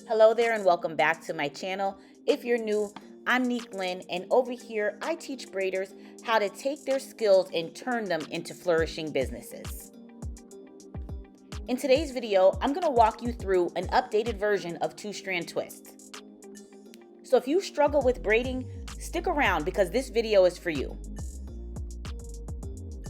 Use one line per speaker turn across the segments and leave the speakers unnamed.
Hello there and welcome back to my channel. If you're new, I'm Neek Lynn, and over here I teach braiders how to take their skills and turn them into flourishing businesses. In today's video, I'm going to walk you through an updated version of two-strand twists. So if you struggle with braiding, stick around because this video is for you.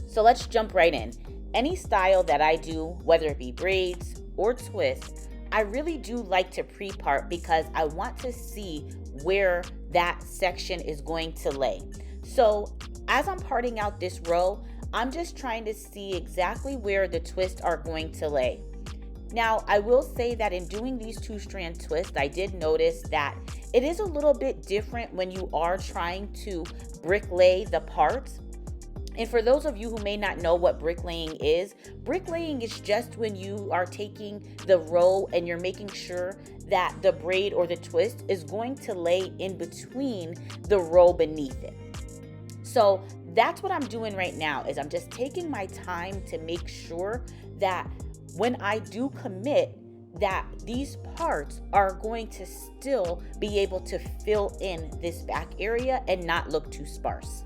So let's jump right in. Any style that I do, whether it be braids or twists, I really do like to pre-part because I want to see where that section is going to lay. So as I'm parting out this row, I'm just trying to see exactly where the twists are going to lay. Now, I will say that in doing these two-strand twists, I did notice that it is a little bit different when you are trying to bricklay the parts. And for those of you who may not know what bricklaying is just when you are taking the row and you're making sure that the braid or the twist is going to lay in between the row beneath it. So that's what I'm doing right now, is I'm just taking my time to make sure that when I do commit, that these parts are going to still be able to fill in this back area and not look too sparse.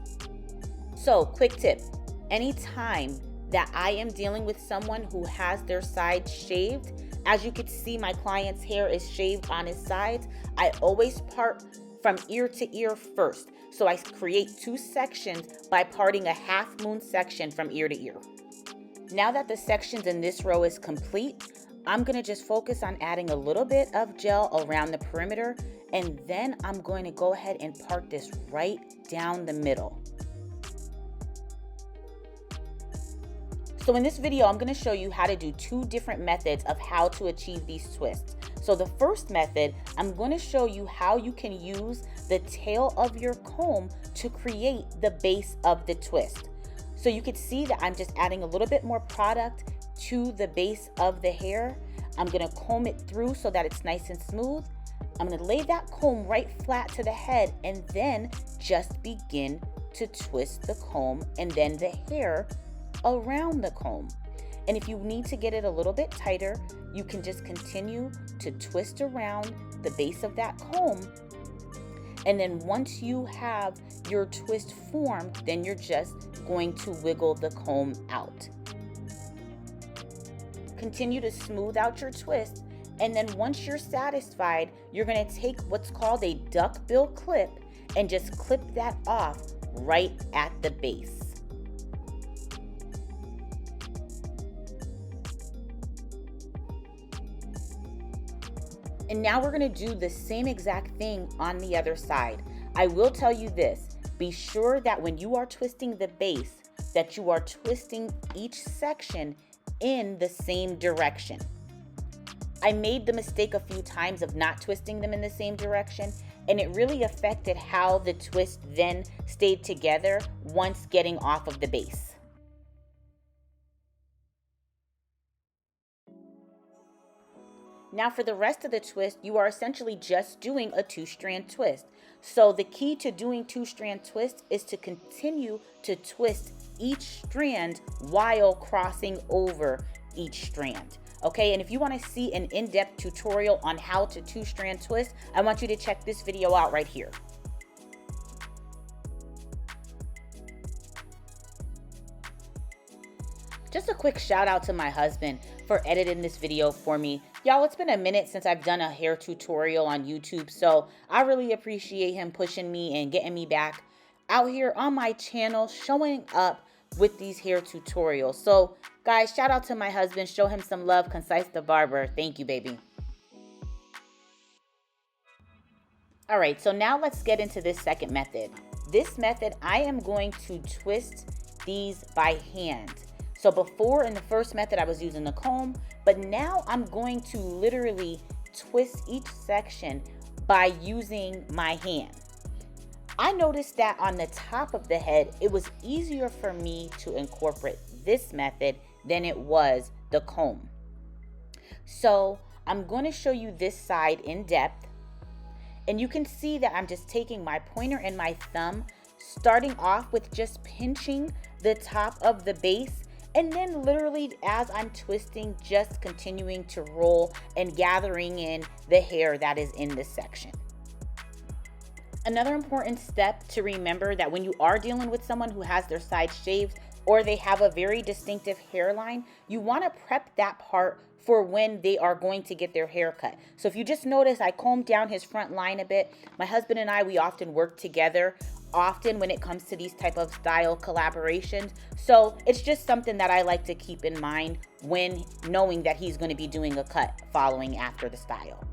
So, quick tip, anytime that I am dealing with someone who has their sides shaved, as you can see my client's hair is shaved on his sides, I always part from ear to ear first. So I create two sections by parting a half moon section from ear to ear. Now that the sections in this row is complete, I'm gonna just focus on adding a little bit of gel around the perimeter, and then I'm going to go ahead and part this right down the middle. So in this video, I'm going to show you how to do two different methods of how to achieve these twists. So the first method, I'm going to show you how you can use the tail of your comb to create the base of the twist. So you can see that I'm just adding a little bit more product to the base of the hair. I'm going to comb it through so that it's nice and smooth. I'm going to lay that comb right flat to the head and then just begin to twist the comb and then the hair around the comb. And if you need to get it a little bit tighter, you can just continue to twist around the base of that comb. And then once you have your twist formed, then you're just going to wiggle the comb out. Continue to smooth out your twist. And then once you're satisfied, you're going to take what's called a duckbill clip and just clip that off right at the base. And now we're going to do the same exact thing on the other side. I will tell you this, be sure that when you are twisting the base, that you are twisting each section in the same direction. I made the mistake a few times of not twisting them in the same direction, and it really affected how the twist then stayed together once getting off of the base. Now for the rest of the twist, you are essentially just doing a two-strand twist. So the key to doing two-strand twist is to continue to twist each strand while crossing over each strand. Okay, and if you want to see an in-depth tutorial on how to two-strand twist, I want you to check this video out right here. Just a quick shout out to my husband for editing this video for me. Y'all, it's been a minute since I've done a hair tutorial on YouTube, so I really appreciate him pushing me and getting me back out here on my channel, showing up with these hair tutorials. So guys, shout out to my husband. Show him some love. Concise the Barber. Thank you, baby. All right, so now let's get into this second method. This method, I am going to twist these by hand. So before in the first method, I was using the comb, but now I'm going to literally twist each section by using my hand. I noticed that on the top of the head, it was easier for me to incorporate this method than it was the comb. So I'm going to show you this side in depth, and you can see that I'm just taking my pointer and my thumb, starting off with just pinching the top of the base And then literally as I'm twisting, just continuing to roll and gathering in the hair that is in this section. Another important step to remember that when you are dealing with someone who has their sides shaved or they have a very distinctive hairline, you want to prep that part for when they are going to get their hair cut. So if you just notice, I combed down his front line a bit. My husband and I, we often work together often when it comes to these type of style collaborations. So it's just something that I like to keep in mind when knowing that he's going to be doing a cut following after the style.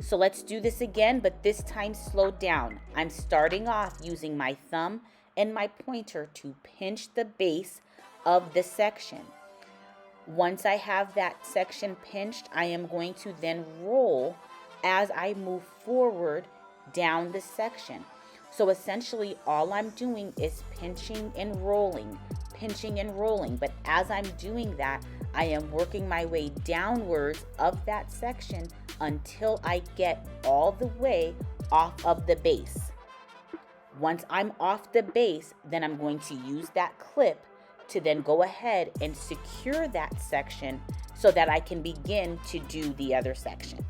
So let's do this again, but this time slowed down. I'm starting off using my thumb and my pointer to pinch the base of the section. Once I have that section pinched, I am going to then roll as I move forward down the section. So essentially all I'm doing is pinching and rolling. But as I'm doing that, I am working my way downwards of that section until I get all the way off of the base. Once I'm off the base, then I'm going to use that clip to then go ahead and secure that section so that I can begin to do the other section.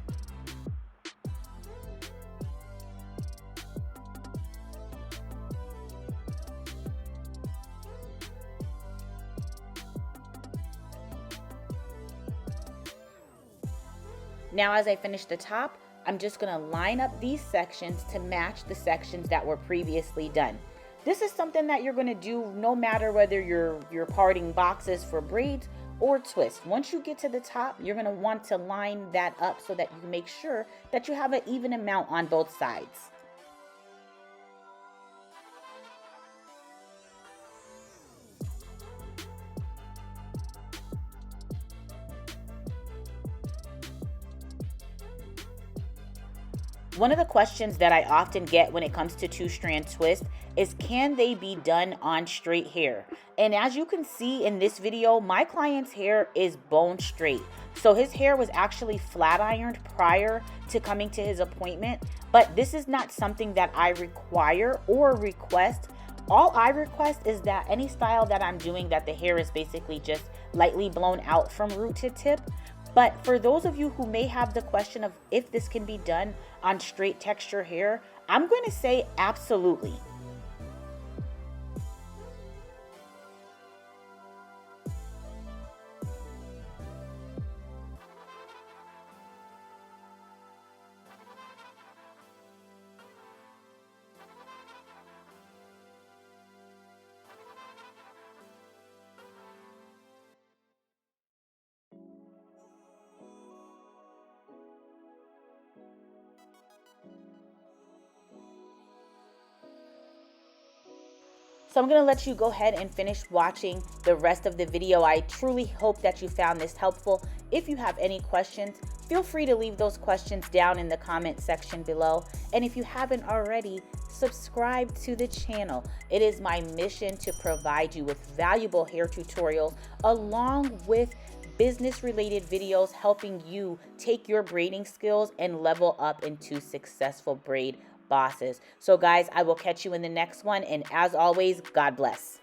Now as I finish the top, I'm just going to line up these sections to match the sections that were previously done. This is something that you're going to do no matter whether you're parting boxes for braids or twists. Once you get to the top, you're going to want to line that up so that you can make sure that you have an even amount on both sides. One of the questions that I often get when it comes to two-strand twist is, can they be done on straight hair? And as you can see in this video, my client's hair is bone straight. So his hair was actually flat ironed prior to coming to his appointment, but this is not something that I require or request. All I request is that any style that I'm doing, that the hair is basically just lightly blown out from root to tip. But for those of you who may have the question of if this can be done on straight texture hair, I'm going to say absolutely. So I'm going to let you go ahead and finish watching the rest of the video. I truly hope that you found this helpful. If you have any questions, feel free to leave those questions down in the comment section below. And if you haven't already, subscribe to the channel. It is my mission to provide you with valuable hair tutorials along with business-related videos helping you take your braiding skills and level up into successful braid bosses. So guys, I will catch you in the next one, and as always, God bless.